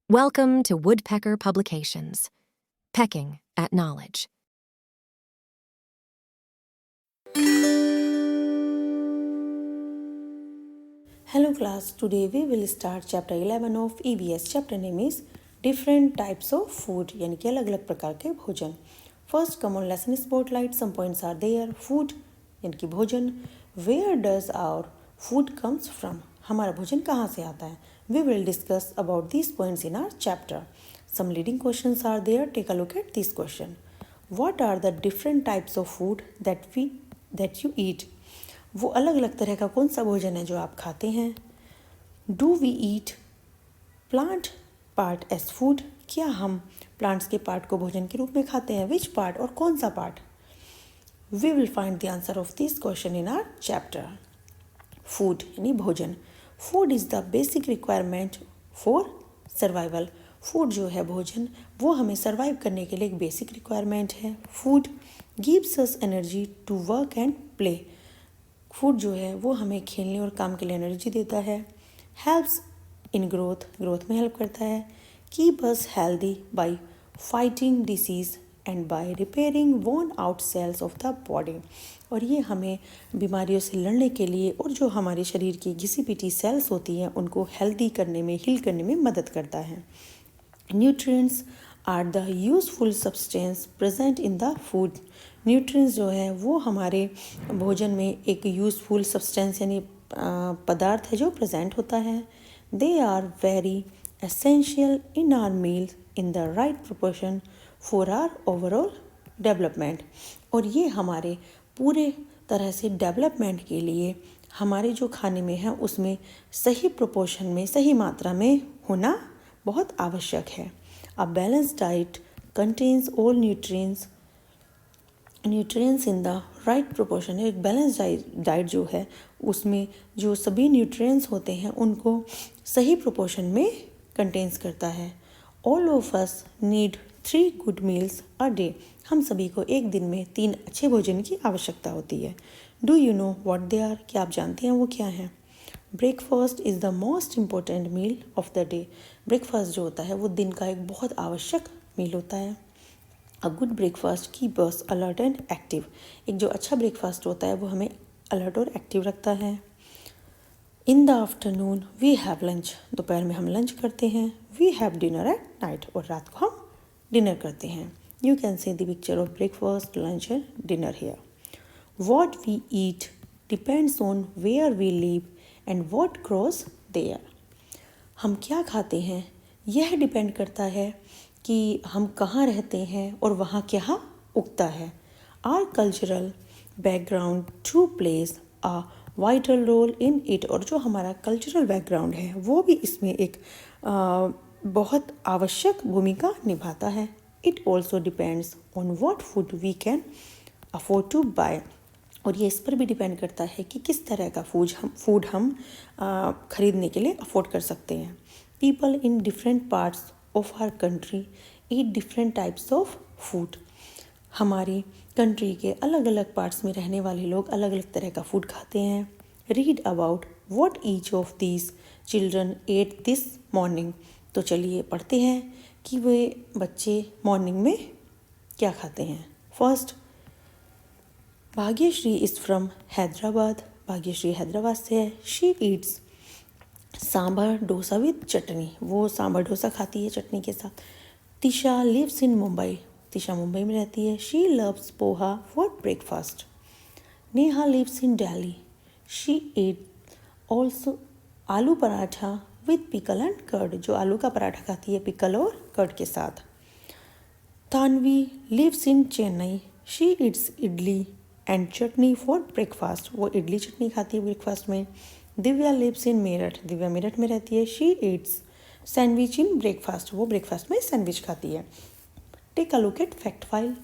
Welcome to Woodpecker Publications. Pecking at Knowledge. Hello class, today we will start chapter 11 of EVS. Chapter name is Different Types of Food, यानी कि अलग अलग प्रकार के भोजन. First common lesson spotlight, some points are there. Food यानी कि भोजन. Where does our food comes from? हमारा भोजन कहाँ से आता है? We will discuss about these points in our chapter. Some leading questions are there. Take a look at this question. What are the different types of food that you eat? वो अलग अलग तरह का कौन सा भोजन है जो आप खाते हैं? Do we eat plant part as food? क्या हम प्लांट्स के पार्ट को भोजन के रूप में खाते हैं? विच पार्ट और कौन सा part? We will find the answer of this question in our chapter. Food यानी भोजन. Food is the basic requirement for survival. Food जो है भोजन वो हमें सर्वाइव करने के लिए एक बेसिक रिक्वायरमेंट है. Food gives us energy to work and play. Food जो है वो हमें खेलने और काम के लिए एनर्जी देता है. हेल्प्स इन ग्रोथ में हेल्प करता है. Keep us healthy by fighting disease and by repairing worn out cells of the body. और ये हमें बीमारियों से लड़ने के लिए और जो हमारे शरीर की घिसी पिटी सेल्स होती हैं उनको हेल्दी करने में, हील करने में मदद करता है. Nutrients are the useful substance present in the food. Nutrients जो है वो हमारे भोजन में एक यूजफुल सब्सटेंस यानी पदार्थ है जो प्रेजेंट होता है. They are very essential in our meal in the right proportion for our overall development. और ये हमारे पूरे तरह से डेवलपमेंट के लिए हमारे जो खाने में है उसमें सही प्रोपोर्शन में, सही मात्रा में होना बहुत आवश्यक है. A balance diet contains all nutrients in the right proportion. एक बैलेंस डाइट जो है उसमें जो सभी न्यूट्रिएंट्स होते हैं उनको सही प्रोपोर्शन में कंटेन्स करता है. All of us need 3 good meals a day. हम सभी को एक दिन में 3 अच्छे भोजन की आवश्यकता होती है. Do you know what they are? क्या आप जानते हैं वो क्या है? Breakfast is the most important meal of the day. Breakfast जो होता है वो दिन का एक बहुत आवश्यक मील होता है. A good breakfast keep us alert and active. एक जो अच्छा ब्रेकफास्ट होता है वो हमें अलर्ट और एक्टिव रखता है. In the afternoon we have lunch. दोपहर में हम लंच करते हैं. We have dinner at night. और रात को हम डिनर करते हैं. You can see the picture of breakfast, lunch and dinner here. What we eat depends on where we live and what grows there. हम क्या खाते हैं यह डिपेंड करता है कि हम कहाँ रहते हैं और वहाँ क्या उगता है. Our cultural background to place a vital role in it. और जो हमारा कल्चरल बैकग्राउंड है वो भी इसमें एक बहुत आवश्यक भूमिका निभाता है. It also depends on what food we can afford to buy. और ये इस पर भी डिपेंड करता है कि किस तरह का फूड हम खरीदने के लिए अफोर्ड कर सकते हैं. People in different parts of our country eat different types of food. हमारी कंट्री के अलग अलग पार्ट्स में रहने वाले लोग अलग अलग तरह का फूड खाते हैं. Read about what each of these children at this morning. तो चलिए पढ़ते हैं कि वे बच्चे मॉर्निंग में क्या खाते हैं. First, Bhagyashree is from Hyderabad. Bhagyashree Hyderabad से है. She eats sambar dosa with chutney. वो सांभर डोसा खाती है चटनी के साथ. Tisha lives in Mumbai. तिशा मुंबई में रहती है. She loves poha for breakfast. Neha lives in Delhi. She eat also aloo paratha with pickle and curd. जो आलू का पराठा खाती है पिकल और कर्ड के साथ. Tanvi lives in Chennai. She eats idli and chutney for breakfast. वो इडली चटनी खाती है ब्रेकफास्ट में. Divya lives in Meerut. दिव्या मेरठ में रहती है. She eats sandwich in breakfast. वो ब्रेकफास्ट में सैंडविच खाती है. Take a look at fact file.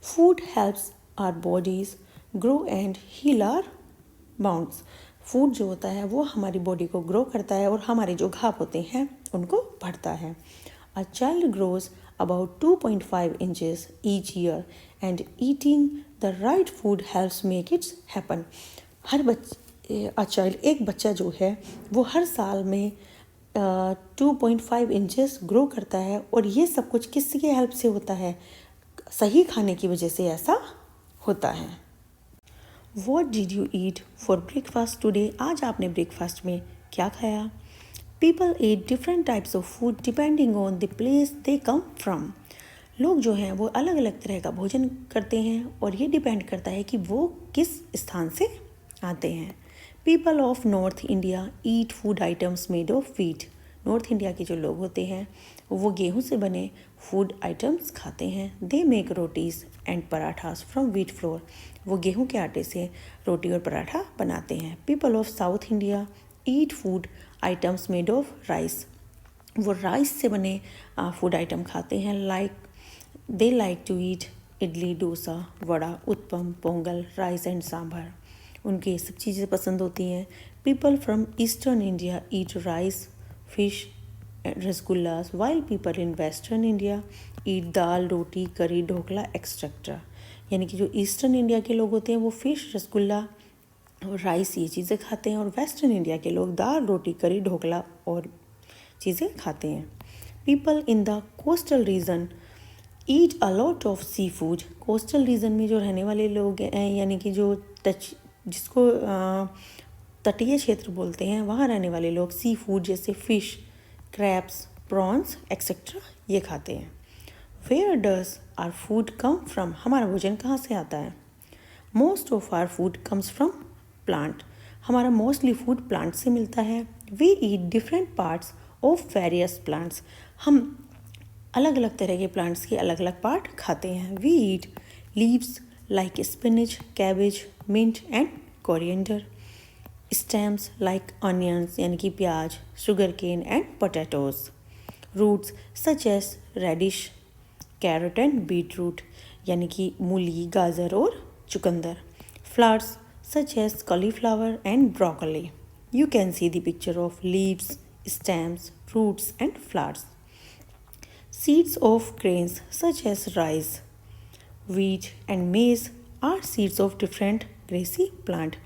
Food helps our bodies grow and heal our wounds. Food जो होता है वो हमारी बॉडी को ग्रो करता है और हमारे जो घाव होते हैं उनको भरता है. A child grows about 2.5 inches each year and eating the right food helps make it happen. हर बच्चे एक बच्चा जो है वो हर साल में 2.5 इंचेस ग्रो करता है, और ये सब कुछ किसकी हेल्प से होता है? सही खाने की वजह से ऐसा होता है। What did you eat for breakfast today? आज आपने ब्रेकफास्ट में क्या खाया? People eat different types of food depending on the place they come from. लोग जो हैं वो अलग अलग तरह का भोजन करते हैं, और ये डिपेंड करता है कि वो किस स्थान से आते हैं। People of North India eat food items made of wheat. North India के जो लोग होते हैं वो गेहूं से बने फूड आइटम्स खाते हैं। They make rotis and parathas from wheat flour. वो गेहूं के आटे से रोटी और पराठा बनाते हैं। People of south India eat food items made of rice. वो राइस से बने फूड आइटम खाते हैं। They like to eat idli, dosa, vada, uttapam, pongal, rice and sambar. उनके ये सब चीज़ें पसंद होती हैं। People from eastern India eat rice, fish, rasgullas, while people in western India eat dal, roti, curry, dhokla etcetera. यानी कि जो ईस्टर्न इंडिया के लोग होते हैं वो फिश, रसगुल्ला और राइस ये चीज़ें खाते हैं, और वेस्टर्न इंडिया के लोग दाल, रोटी, करी, ढोकला और चीज़ें खाते हैं। People in the coastal region eat a lot of sea food. Coastal region में जो रहने वाले लोग हैं, यानी कि जो जिसको तटीय क्षेत्र बोलते हैं, वहाँ रहने वाले लोग सी फूड जैसे फ़िश, क्रैब्स, प्रॉन्स एक्सेट्रा ये खाते हैं। Where does our food come from? हमारा भोजन कहाँ से आता है? Most of our food comes from plant. हमारा मोस्टली फूड प्लांट से मिलता है। We eat different parts of various plants. हम अलग अलग तरह के प्लांट्स के अलग अलग पार्ट खाते हैं। We eat leaves like spinach, cabbage, mint and coriander. Stems like onions यानी कि प्याज, sugar cane and potatoes. Roots such as radish, carrot and beetroot यानी कि मूली, गाजर और चुकंदर। Flowers such as cauliflower and broccoli. You can see the picture of leaves, stems, roots and flowers. Seeds of grains such as rice, wheat and maize are seeds of different grassy plant.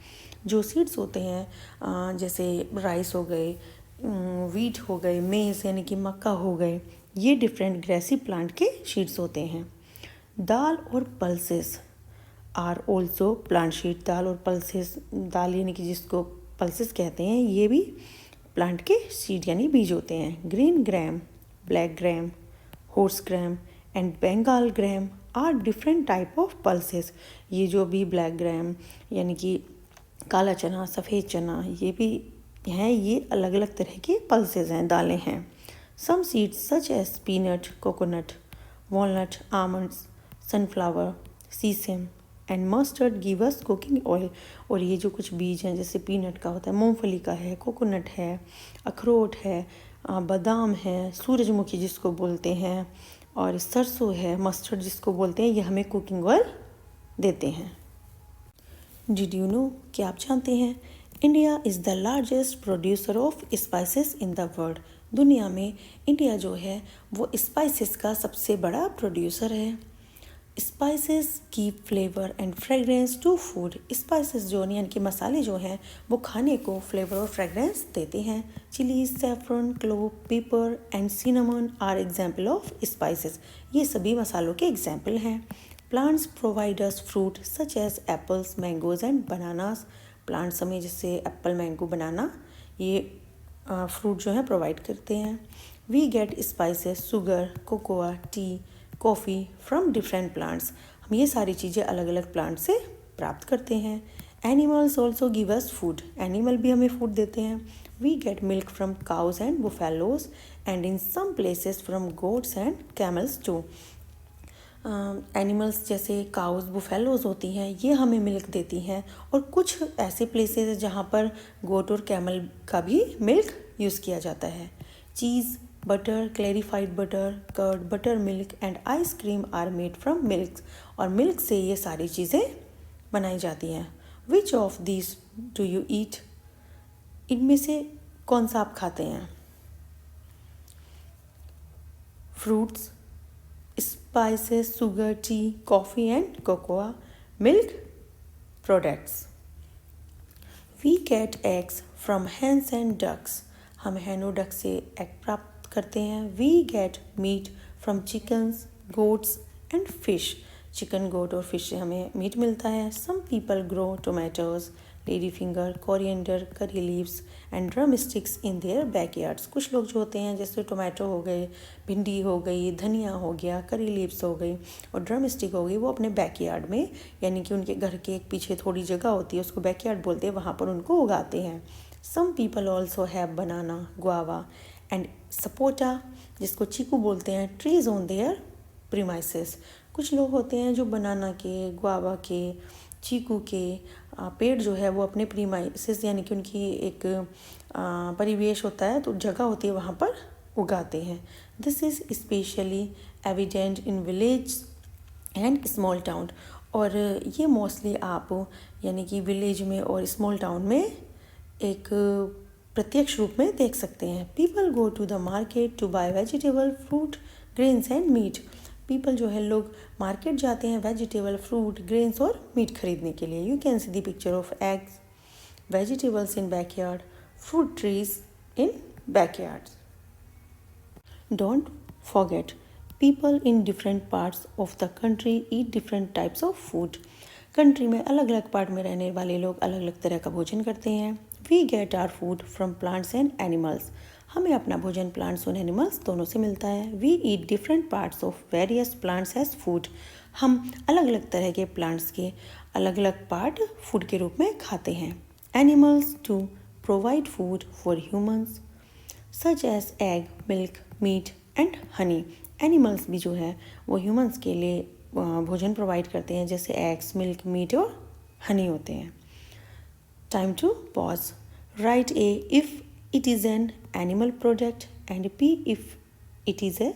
जो seeds होते हैं जैसे rice हो गए, wheat हो गए, मेज यानी कि मक्का हो गए, ये डिफरेंट ग्रेसी प्लांट के सीड्स होते हैं। दाल और pulses are also plant seed. दाल और पल्सेस, दाल यानी कि जिसको पल्सेस कहते हैं, ये भी प्लांट के सीड यानी बीज होते हैं। Green gram, black gram, horse gram and Bengal gram are different type of pulses. ये जो भी ब्लैक ग्राम यानी कि काला चना, सफ़ेद चना, ये भी हैं, ये अलग अलग तरह के पल्सेस हैं, दालें हैं। Some seeds such as peanut, coconut, walnut, almonds, sunflower, sesame and mustard give us cooking oil. और ये जो कुछ बीज हैं जैसे पीनट का होता है, मूंगफली का है, कोकोनट है, अखरोट है, बादाम है, सूरजमुखी जिसको बोलते हैं, और सरसों है, मस्टर्ड जिसको बोलते हैं, ये हमें कुकिंग ऑयल देते हैं। डिड यू नो, क्या आप जानते हैं, India is the largest producer of spices in the world. दुनिया में इंडिया जो है वो स्पाइसेस का सबसे बड़ा प्रोड्यूसर है। Spices give flavour and fragrance to food. Spices जो यानी कि मसाले जो हैं वो खाने को फ्लेवर और फ्रेगरेंस देते हैं। Chilli, saffron, clove, pepper and cinnamon are example of spices. ये सभी मसालों के एग्जाम्पल हैं। Plants provide us fruit such as apples, mangoes and bananas. Plants हमें जैसे एप्पल, मैंगो, बनाना ये फ्रूट जो है प्रोवाइड करते हैं। We get spices, sugar, cocoa, tea, coffee from different plants. हम ये सारी चीज़ें अलग अलग प्लांट से प्राप्त करते हैं। Animals also give us food. Animal भी हमें फूड देते हैं। We get milk from cows and buffaloes and in some places from goats and camels too. Animals जैसे काउज, बुफेलोज होती हैं, ये हमें मिल्क देती हैं, और कुछ ऐसे प्लेसेस हैं जहाँ पर गोट और कैमल का भी मिल्क यूज़ किया जाता है। Cheese, butter, clarified butter, curd, buttermilk and ice cream are made from milk. और मिल्क से ये सारी चीज़ें बनाई जाती हैं। Which of this do you eat? इनमें से कौन सा आप खाते हैं? Fruits, spices, sugar, tea, coffee and cocoa, milk products. We get eggs from hens and ducks. हम हैनो डक से एग प्राप्त करते हैं। We get meat from chickens, goats and fish. Chicken, goat और फिश से हमें मीट मिलता है। Some people grow tomatoes, lady finger, coriander, curry leaves and drumsticks in their backyards. कुछ लोग जो होते हैं जैसे टोमेटो हो गए, भिंडी हो गई, धनिया हो गया, करी लीव्स हो गई और ड्रम स्टिक हो गई, वो अपने बैकयार्ड में यानी कि उनके घर के एक पीछे थोड़ी जगह होती है उसको बैकयार्ड बोलते हैं, वहाँ पर उनको उगाते हैं। Some people also have banana, guava and sapota जिसको चीकू बोलते हैं, ट्रीज ऑन देयर प्रीमाइसेस। कुछ लोग होते हैं जो बनाना के, गुआवा के, चीकू के पेड़ जो है वो अपने प्रीमाइसेस यानी कि उनकी एक परिवेश होता है तो जगह होती है वहाँ पर उगाते हैं। This is specially evident in village and small town. और ये मोस्टली आप यानी कि विलेज में और स्मॉल टाउन में एक प्रत्यक्ष रूप में देख सकते हैं। People go to the market to buy vegetable, fruit, grains and meat. People जो है लोग मार्केट जाते हैं वेजिटेबल, फ्रूट, ग्रेन्स और मीट खरीदने के लिए। You can see the picture of eggs, vegetables in backyard, fruit trees in backyards. Don't forget, people in different parts of the country eat different types of food. Country में अलग अलग part में रहने वाले लोग अलग अलग तरह का भोजन करते हैं। We get our food from plants and animals. हमें अपना भोजन प्लांट्स और एनिमल्स दोनों से मिलता है। We eat different parts of various plants as food. हम अलग अलग तरह के प्लांट्स के अलग अलग पार्ट फूड के रूप में खाते हैं। Animals too provide food for humans such as egg, milk, meat and honey. Animals भी जो है वो humans के लिए भोजन प्रोवाइड करते हैं जैसे एग्स, मिल्क, मीट और हनी होते हैं। Time to pause. Write A if it is an animal product and P if it is a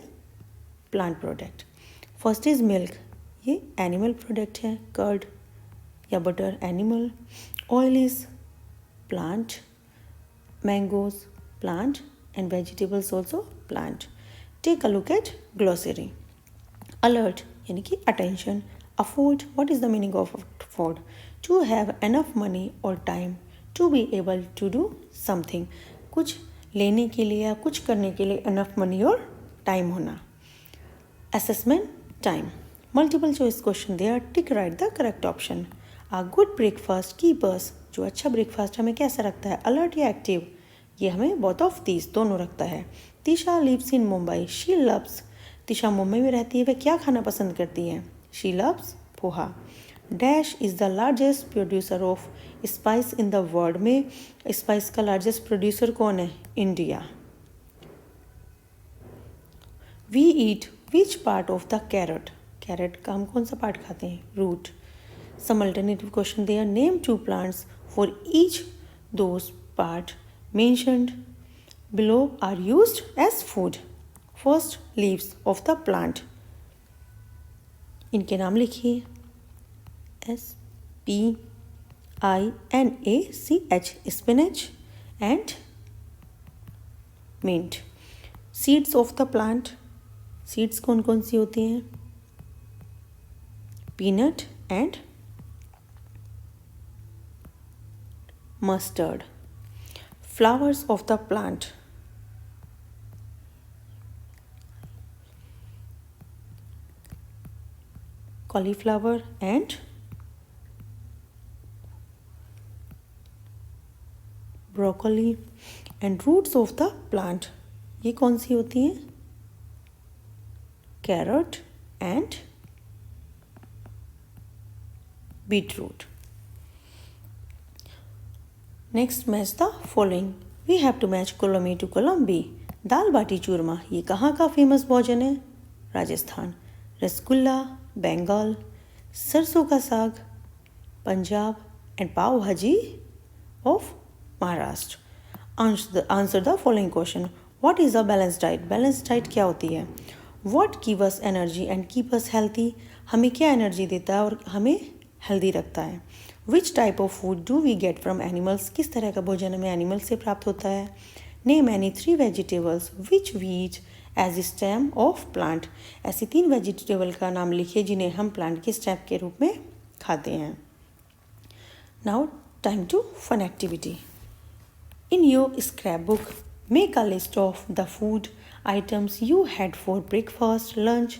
plant product. First is milk, ये एनिमल प्रोडक्ट है। कर्ड या butter animal. Oil is plant. Mangoes, plant, and vegetables also plant. Take a look at glossary. Alert यानी कि attention. Afford, what is the meaning of afford? To have enough money or time to be able to do something. कुछ लेने के लिए या कुछ करने के लिए enough money और time होना. Assessment time. Multiple choice question there. Tick right the correct option. A good breakfast keep us. जो अच्छा ब्रेकफास्ट हमें कैसा रखता है, अलर्ट या एक्टिव? ये हमें बोथ ऑफ दीज दोनों रखता है। Tisha lives in Mumbai, she loves. Tisha Mumbai में रहती है, वह क्या खाना पसंद करती है? She loves poha. Dash is the largest producer of spice in the world. में स्पाइस का लार्जेस्ट प्रोड्यूसर कौन है? India. We eat which part of the carrot. Carrot का हम कौन सा पार्ट खाते हैं? Root. Some alternative question there. Name two plants for each those part mentioned below are used as food. First, leaves of the plant. इनके नाम लिखिए। SPINACH spinach and mint. Seeds of the plant. Seeds कौन कौन सी होती हैं? Peanut and mustard. Flowers of the plant. Cauliflower and broccoli. And roots of the plant. ये कौन सी होती हैं? Carrot and beetroot. Next, match the following. We have to match column A to column B. दाल बाटी चूरमा ये कहाँ का famous भोजन है? राजस्थान। रसगुल्ला बंगाल। सरसों का साग पंजाब एंड पाव भाजी of Maharashtra. Answer the following question. What is a balanced diet? Balanced diet क्या होती है? What give us energy and keep us healthy? हमें क्या एनर्जी देता है और हमें हेल्दी रखता है? Which type of food do we get from animals? किस तरह का भोजन हमें एनिमल से प्राप्त होता है? Name any 3 vegetables which we eat as a stem of plant. ऐसी 3 वेजिटेबल का नाम लिखिए जिन्हें हम प्लांट के स्टेम के रूप में खाते हैं. Now time to fun activity. In your scrapbook, Make a list of the food items you had for breakfast, lunch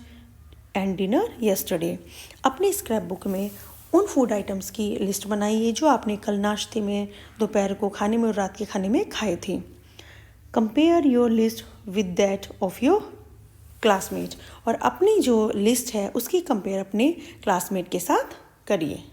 and dinner yesterday. अपनी स्क्रैप बुक में उन फूड आइटम्स की लिस्ट बनाइए जो आपने कल नाश्ते में, दोपहर को खाने में और रात के खाने में खाए थे. Compare your list with that of your classmate. और अपनी जो लिस्ट है उसकी कंपेयर अपने क्लासमेट के साथ करिए.